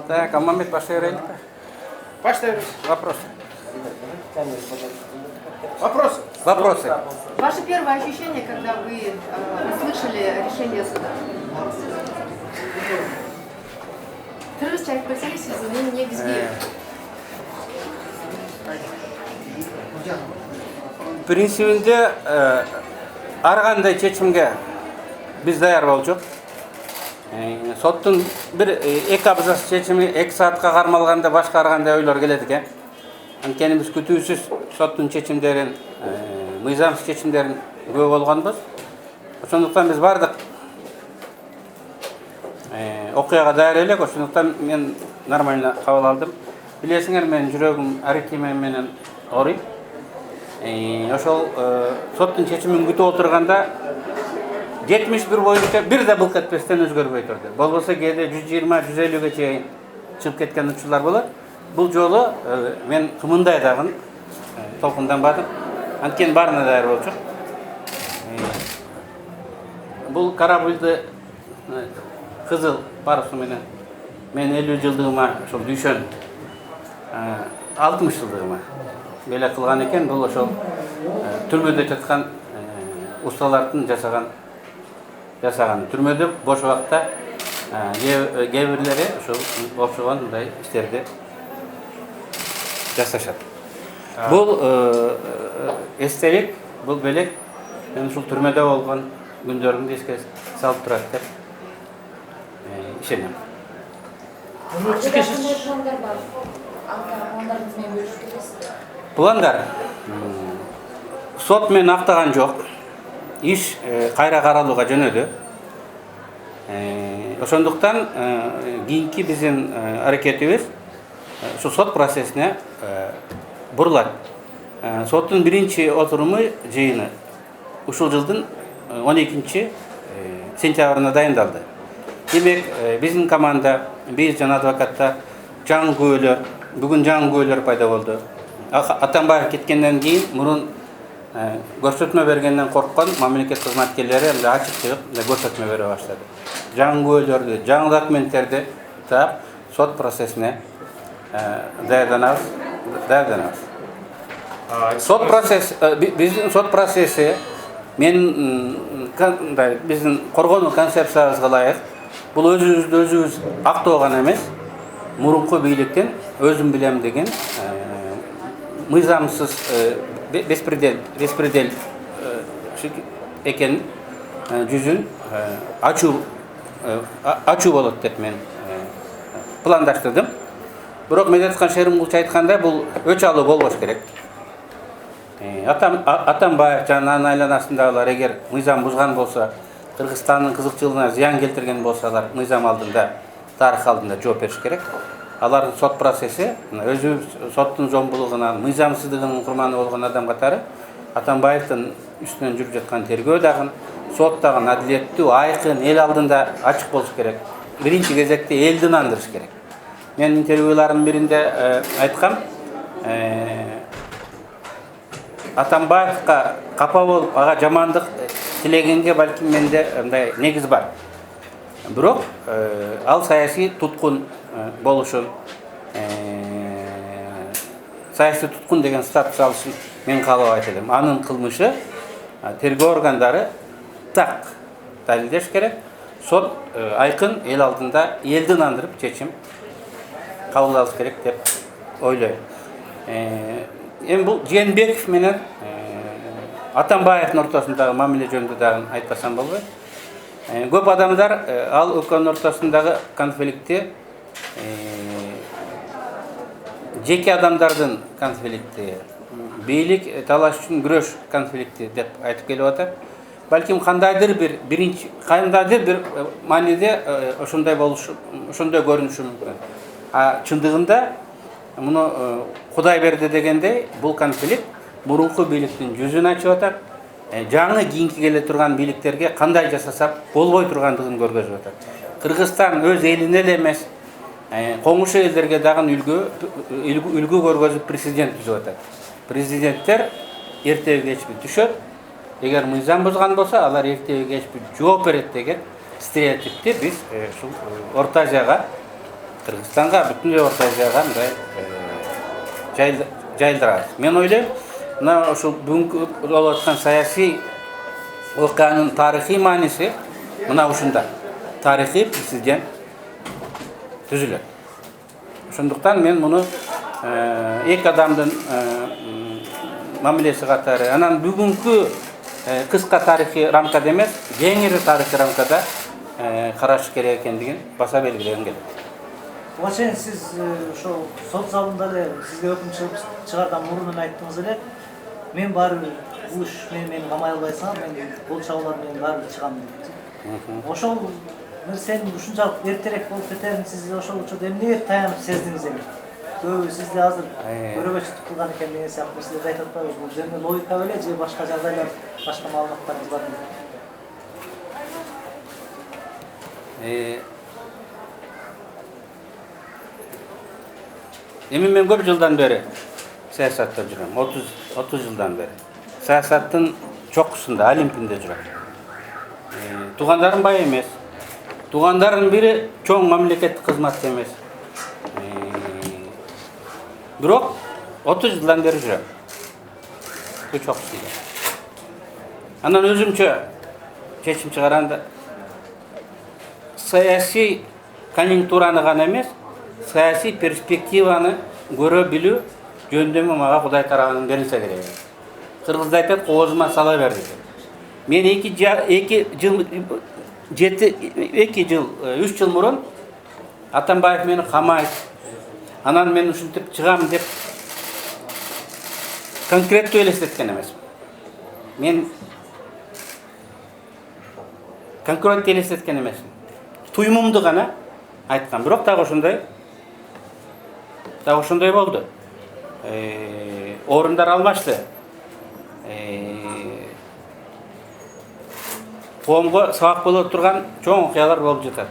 Так, Амамет, баштайбыз. Баштайбыз. Вопросы. Вопросы? Вопросы. Ваше первое ощущение, когда вы услышали решение суда? Кыргызча айтпасаңыз, мен негізге Принцибинде ар кандай чечимге биз даяр болчук. Соттун бир эки абзац чечими 2 саатка кармалганда башкаргандай ойлор келет экен. Анткени биз күтүүсүз соттун чечимдерин, мыйзамсыз чечимдерин көп болгонбуз. Ошондуктан биз бардык окуяга даяр элек, ошондуктан мен нормально кабыл алдым. Билесиңер, менин жүрөгүм аритмия менен ооруйт. Ошол соттун чечимин күтүп отурганда 71 боюнча бир да былк этпестен өзгөрбөй турду. Болбосо кээде 120-150ге чейин чыгып кеткен учурлар болот. Бул жолу мен кымындай дагы толкунданбадым. Анткени баарына даяр болчук. Бул корабльды кызыл парусу менен мен 50 жылдыгыма ошол дүйшөн 60 жылдыгыма беле кылган экен. Бул ошол түрмөдө жаткан усталардын жасаган түрмөдө бош убакта кээ бирлери ошол окшогон мындай иштерди жасашат. Бул эстелик, бул белек мен ушул түрмөдө болгон күндөрүмдү эске салып турат деп ишенем. Пландар сот менен актаган жок. Иш кайра каралууга жөнөдү. Ошондуктан кийинки биздин аракетибиз ушу сот процессине бурулат. Соттун биринчи отуруму жыйыны ушул жылдын 12 сентябрына дайындалды. Демек, биздин команда, биз жана адвокаттар жаңы күбөлөр, бүгүн жаңы күбөлөр пайда болду. Атамбаев кеткенден кийин мурун көрсөтмө бергенден корккон мамлекет кызматкерлери эми ачык чыгып көрсөтмө бере баштады. Жаңы күбөлөрдү, жаңы документтерди таап сот процессине даярданабыз. Биздин сот процесси биздин коргонуу концепциябызга ылайык. Бул өзүбүз актоо гана эмес, мурунку бийликтен өзүм билем деген мыйзамсыз беспредел экен жүзүн ачуу болот деп мен пландаштырдым. Бирок мен айткан шерим булча айткандай, бул өч алуу болбош керек. Атамбаев жана анын айланасындагылар эгер мыйзам бузган болсо, Кыргызстандын кызыкчылыгына зыян келтирген болсалар, мыйзам алдында, тарых алдында жооп бериш керек. Алардын сот процесси өзү соттун зомбулугунан, мыйзамсыздыгынын курманы болгон адам катары Атамбаевдин үстүнөн жүрүп жаткан тергөө дагы, сот дагы адилеттүү, айкын, эл алдында ачык болуш керек. Биринчи кезекте элди ынандырыш керек. Мен интервьюларымдын биринде айткам, Атамбаевка капа болуп, ага жамандык тилегенге балким менде мындай негиз бар. Бирок ал саясий туткун болушун, саясий туткун деген статус алышын мен каалабайт элем. Анын кылмышы тергөө органдары так далилдеш керек. Сот айкын эл алдында элди ынандырып чечим кабыл алыш керек деп ойлойм. Эми бул Жээнбеков менен Атамбаевдин ортосундагы мамиле жөнүндө дагы айтпасам болбойт. Көп адамдар ал экөөнүн ортосундагы конфликтти жеке адамдардын конфликти, бийлик талаш үчүн күрөш конфликти деп айтып келип атат. Балким кандайдыр бир мааниде ошондой болушу, ошондой көрүнүшү мүмкүн. Чындыгында муну Кудай берди дегендей, бул конфликт мурунку бийликтин жүзүн ачып атат. Жаңы кийинки келе турган бийликтерге кандай жасасак болбой тургандыгын көргөзүп атат. Кыргызстан өз элине эле эмес, коңшу элдерге дагы үлгү көргөзүп президент түзүп атат. Президенттер эртеби кечпи түшөт. Эгер мыйзам бузган болсо, алар эртеби кечпи жооп берет деген стереотипти биз ушул Орто Азияга Кыргызстанга, бүтүн Орто Азияга мындай жайылдырабыз. Мен ойлойм, мына ушул бүгүнкү болуп аткан саясий окуянын тарыхый мааниси мына ушунда. Тарыхый президент түзүлөт. Ошондуктан мен муну эки адамдын мамилеси катары, анан бүгүнкү кыска тарыхый рамкада эмес, кеңири тарыхый рамкада караш керек экендигин баса белгилегим келет. Буга чейин сиз ошо сот залында эле сизге өкүм чыгардан мурун айттыңыз эле, мен баары бул иш мени камай албайсың, мен кол чабуулар менен баары чыгам деп. Ошол нерсенин ушунчалык эртерээк болуп кетерин сиз ошол учурда эмнеге таянып сездиңиз эми? Көбү сизди азыр көрөгөчтүк кылган экен деген сыяктуу нерселерди айтып атпайбыз. Бул жерде логика беле же башка жагдайлар, башка маалыматтарыңыз барбы? Эми мен көп жылдан бери саясатта жүрөм. 30 жылдан бери. Саясаттын чокусунда, олимпинде жүрөм. Туугандарым бай эмес. Туугандарымдын бири чоң мамлекеттик кызматта эмес. Бирок 30 жылдан бери жүрөм. Чокусунда. Анан өзүмчө чечим чыгарганда саясий конъюнктураны гана эмес, саясий перспективаны көрө билүү жөндөмү мага Кудай тарабынан берилсе керек. Кыргызда айтат, коозума сала бер дейт. Мен 3 жыл мурун Атамбаев мени камайт. Анан мен ушинтип чыгам деп конкреттүү элестеткен эмесмин. Мен конкреттүү элестеткен эмесмин. Туймумду гана айткан. Бирок дагы ошондой болду. Орундар алмашты. Коомго сабак боло турган чоң окуялар болуп жатат.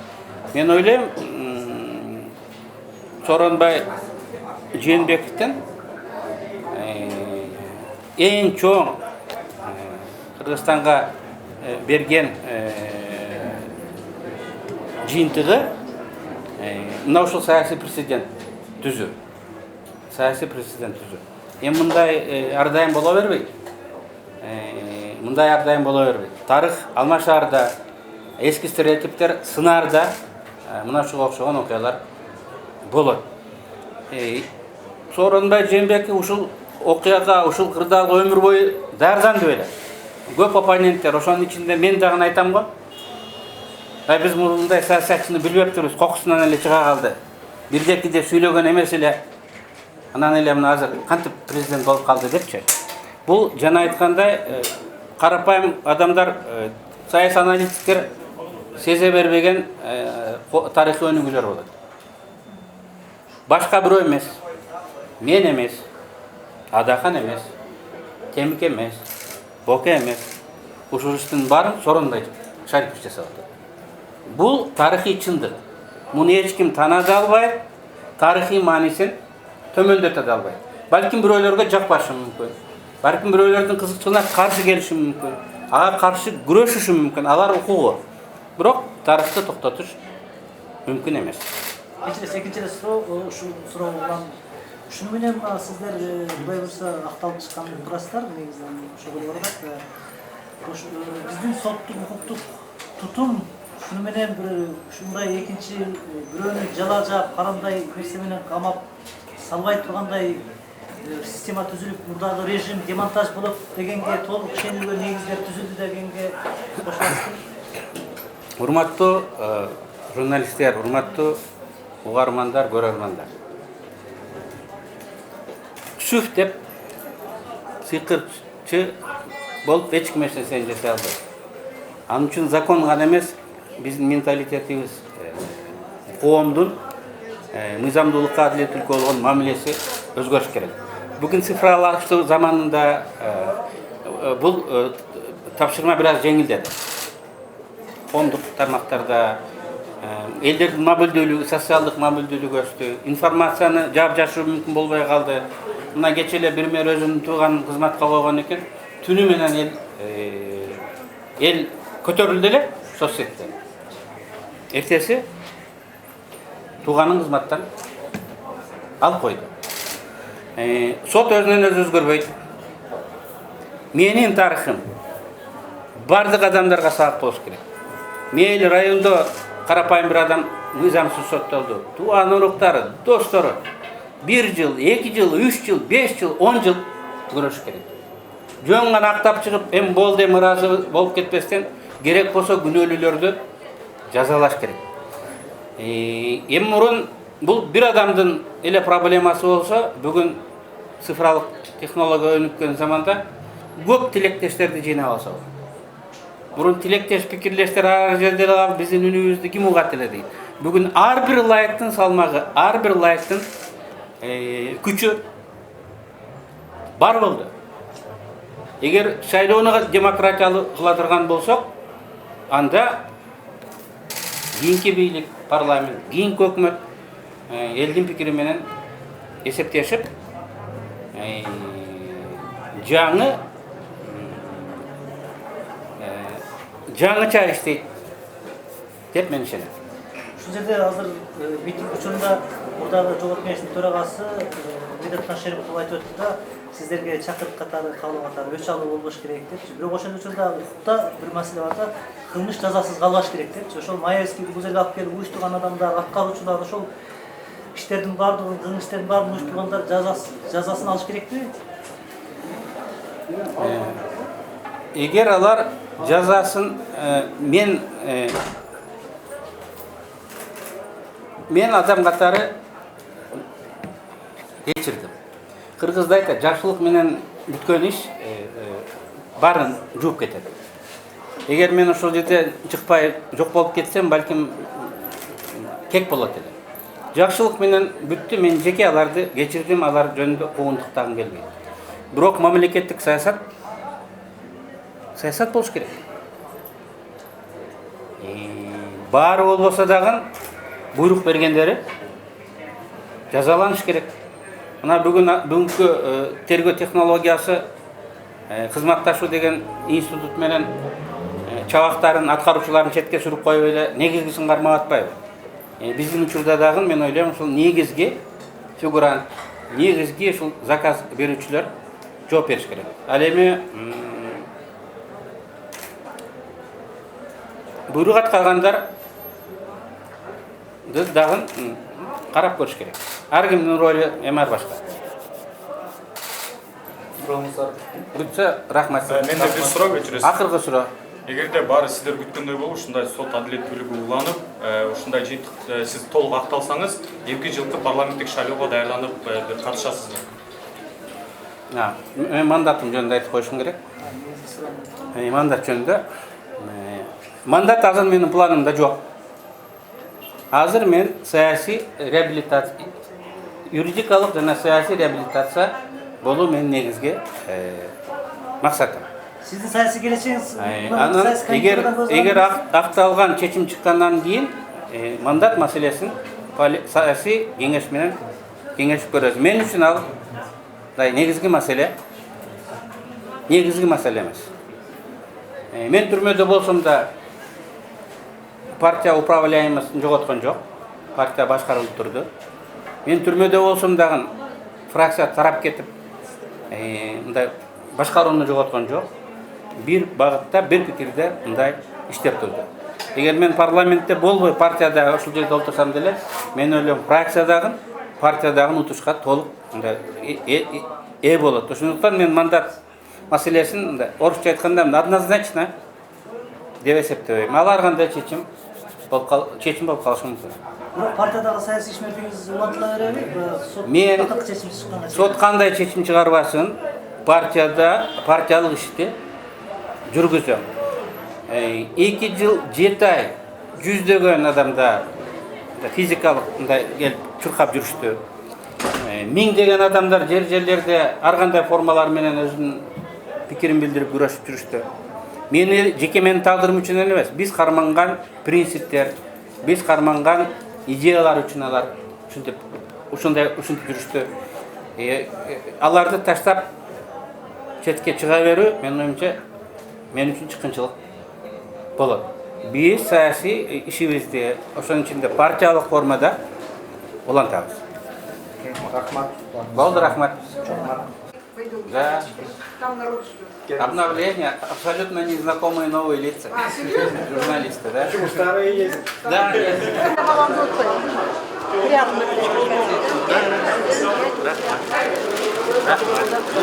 Мен ойлойм, Сооронбай Жээнбековден эң чоң Кыргызстанга берген жыйынтыгы мына ушул саясий президент түзүү. Саясий президент түзүү. Эми мындай ар дайым боло бербейт. Тарых алмашаарда, эски стереотиптер сынаарда мына ушуга окшогон окуялар болот. Сооронбай Жээнбеков ушул окуяга, ушул кырдаалга өмүр бою даярданды беле. Көп оппоненттер, ошонун ичинде мен дагы айтам го. Биз мындай саясатчыны билбептирбиз, кокусунан эле чыга калды. Бирдекиде сүйлөгөн эмес эле, анан эле мына азыр кантип президент болуп калды депчи. Бул жана айткандай карапайым адамдар, саясий аналитиктер сезе бербеген тарыхый өнүгүүлөр болот. Башка бирөө эмес, мен эмес, Адахан эмес, Темик эмес, Боке эмес, ушул иштин баарын Сооронбай Шарипов жасап атат. Бул тарыхый чындык. Муну эч ким тана да албайт, тарыхый маанисин төмөндөтө да албайт. Балким бирөөлөргө жакпашы мүмкүн. Балким бирөөлөрдүн кызыкчылыгына каршы келиши мүмкүн. Ага каршы күрөшүшү мүмкүн. Алар укугу. Бирок тарыхты токтотуш мүмкүн эмес. Экинчи суроо, ушул суроо улам. Ушуну менен сиздер Кудай буйрса акталып чыккан турасыздар, негизинен ошого барат. Биздин соттук укуктук тутум шуну менен бир ушундай экинчи бирөөнү жала жаап, карандай нерсе менен камап салбай тургандай система түзүлүп, мурдагы режим демонтаж болот дегенге толук ишенүүгө негиздер түзүлдү дегенге кошуласызбы? Урматтуу журналисттер, урматтуу угармандар, көрөрмандар. Сүф деп сыйкырчы болуп эч ким эч нерсени жасай албайт. Анын үчүн закон гана эмес, биздин менталитетибиз, коомдун мыйзамдуулукка, адилеттүүлүккө болгон мамилеси өзгөрүш керек. Бүгүн цифрлаштыруу заманында бул тапшырма бир аз жеңилдеди. Коомдук тармактарда элдердин мобилдүүлүгү, социалдык мобилдүүлүгү өстү, информацияны жаап-жашыруу мүмкүн болбой калды. Мына кече эле бир мэр өзүнүн тууганын кызматка койгон экен, түнү менен эл көтөрүлдү эле соцсетте. Эртеси тууганын кызматтан алып койду. Сот өзүнөн өзү өзгөрбөйт. Менин тарыхым бардык адамдарга сабак болуш керек. Мейли райондо карапайым бир адам мыйзамсыз соттолду. Тууган уруктары, достору 1 жыл, 2 жыл, 3 жыл, 5 жыл, 10 жыл көрүш керек. Жөн гана актап чыгып, эми болду, эми ыраазы болуп кетпестен керек болсо күнөөлүүлөрдү жазалаш керек. Эми мурун бул бир адамдын эле проблемасы болсо, бүгүн цифралык технология өнүккөн заманда көп тилектештерди жыйнап алса болот. Мурун тилектеш пикирлештер ар жерде калып, биздин үнүбүздү ким угат эле дейт. Бүгүн ар бир лайыктын салмагы, ар бир лайыктын күчү бар болду. Эгер шайлоону демократиялуу кыла турган болсок, анда кийинки бийлик, парламент, кийинки өкмөт элдин пикири менен эсептешип, жаңыча иштейт деп мен ишенем. Ушул жерде азыр митинг учурунда мурдагы жогорку кеңештин төрагасы Медет Нашерипович айтып өттү да, сиздерге чакырык катары, кабыл катары өч алуу болбош керек депчи. Бирок ошол учурда укукта бир маселе бар да, кылмыш жазасыз калбаш керек депчи. Ошол Маевский бул жерге алып келип уюштурган адамдар, аткаруучулар ошол иштердин баардыгын, кылмыш иштердин баардыгын уюштургандар жазасын алыш керекпи? Эгер алар жазасын мен адам катары кечирдим. Кыргызда айтат, жакшылык менен бүткөн иш барын жууп кетет. Эгер мен ошол жерде чыкпай жок болуп кетсем, балким кек болот эле. Жакшылык менен бүттү, мен жеке аларды кечирдим, алар жөнүндө куугунтуктагым келбейт. Бирок мамлекеттик саясат болуш керек. Баары болбосо дагы буйрук бергендери жазаланыш керек. Мына бүгүнкү тергөө технологиясы кызматташуу деген институт менен чабактарын, аткаруучуларын четке сүрүп коюп эле негизгисин кармап атпайбы? Биздин учурда дагы мен ойлойм, ушул негизги фигурант, негизги ушул заказ берүүчүлөр жооп бериш керек. Ал эми буйрук аткаргандар дагы карап көрүш керек. Ар кимдин ролу эми ар башка. Суроңуздар. Бүтсө, рахмат. Менде бир суроо көчүрөсүз. Акыркы суроо. Эгерде баары сиздер күткөндөй болуп, ушундай сот адилеттүүлүгү уланып, ушундай жыйынтык сиз толук акталсаңыз, 2 жылкы парламенттик шайлоого даярданып катышасызбы? Мен мандатым жөнүндө айтып коюшум керек. Мандат жөнүндө. Мандат азыр менин планымда жок. Азыр мен саясий реабилитация, юридикалык жана саясий реабилитация болуу менин негизги максатым. Сиздин саясий келечегиңиз Анан эгер акталган чечим чыккандан кийин мандат маселесин саясий кеңеш менен кеңешип көрөбүз. Мен үчүн ал негизги маселе эмес. Мен түрмөдө болсом да партия управляемостун жоготкон жок. Партия башкарылып турду. Мен түрмөдө болсом дагы фракция тарап кетип, мындай башкарууну жоготкон жок. Бир багытта, бир пикирде мындай иштеп турду. Эгер мен парламентте болбой, партияда ушул жерде олтурсам деле, мен ойлойм, партиядагы утушка толук мындай болот. Ошондуктан мен мандат маселесин мындай орусча айтканда однозначно деп эсептебейм. Ал ар кандай чечим болуп калышы мүмкүн. Бирок партиядагы саясий ишмердигиңиз улантыла береби? Мен сот кандай чечим чыгарбасын, партиялык ишти жүргүзөм. 2 жыл 7 ай жүздөгөн адамдар физикалык мындай келип чуркап жүрүштү. Миңдеген адамдар жерлерде ар кандай формалар менен өзүнүн пикирин билдирип күрөшүп жүрүштү. Менин тагдырым үчүн эмес, биз карманган принциптер, биз карманган идеялар үчүн алар ушинтип жүрүштү. Аларды таштап четке чыга берүү менин оюмча мен үчүн чыккынчылык болот. Биз саясий ишибизди ошонун ичинде партиялык формада улантабыз. Рахмат. Болды, рахмат. Пойду. Да. Там народ ждет. Обновление, абсолютно незнакомые новые лица. Журналисты, да? Почему старые есть? Да, есть. Приятно.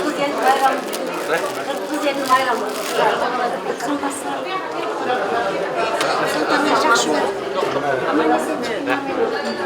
Güzel bayram. Güzel bayram. Kılması. Жақсы. Аман есен. Nормально.